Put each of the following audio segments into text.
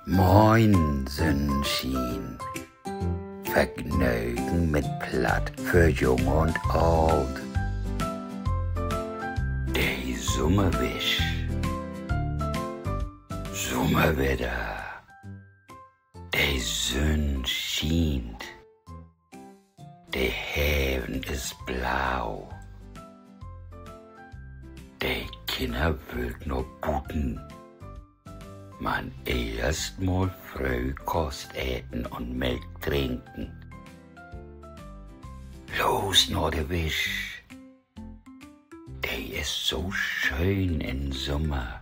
Moin, Sonnenschein. Vergnügen mit Platt für Jung und Alt. Der Sommerwisch. Sommerwetter. Der Sonne schient. Der Haven ist blau. Der Kinder wollt noch buten. Man erst mal Frühkost äten und Milch trinken. Los, noch der Wisch. Der ist so schön im Sommer.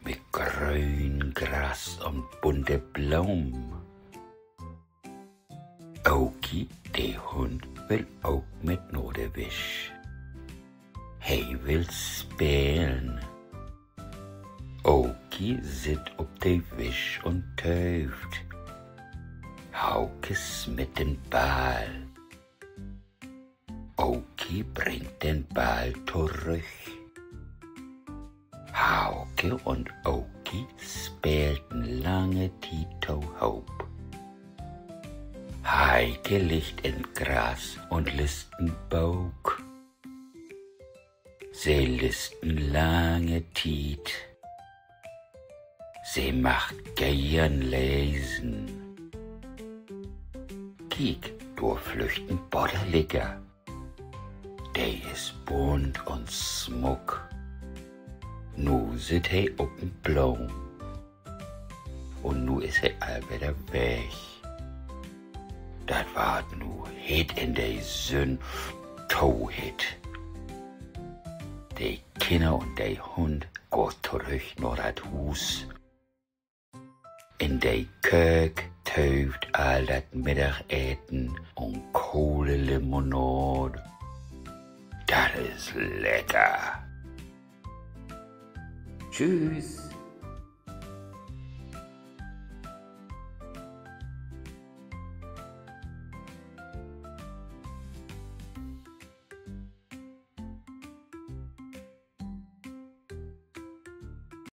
Mit grün Gras und bunte Blumen. Oki, der Hund, will auch mit noch der Wisch. Hij will spielen. Oki sit op de Wisch und töft. Hauke mit den Ball. Oki bringt den Ball zurück. Hauke und Oki spielten lange Tito Hope. Heike liegt in Gras und listen Bauch. Sie listen lange Tiet. Sie macht gern lesen. Kiek, du flüchten Bodderliger. Der ist bunt und smuck. Nu sit he op'n Blom. Und nu is he all wieder weg. Dat wart nu het in de Sonne Tauhit. Die Kinder und der Hund geht zurück nach das Haus. In der Kök töft all das Mittagessen und Kohlelimonade. Das ist lecker. Tschüss.